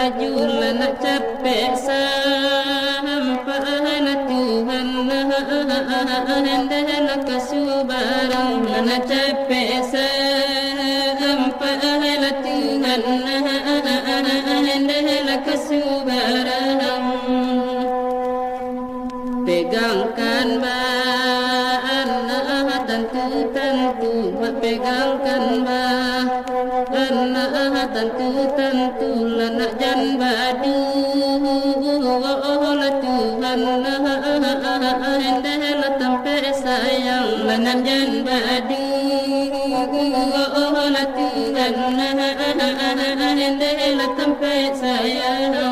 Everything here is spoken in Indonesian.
baju lana capek sampai na Tuhan hendaklah kasubaran lana capek sampai na Tuhan hendaklah kasubaran pegangkan tentu pegangkan tentu lanak jan badu la Tuhan hendaklah tempe sayang lanak jan badu la Tuhan hendaklah tempe sayang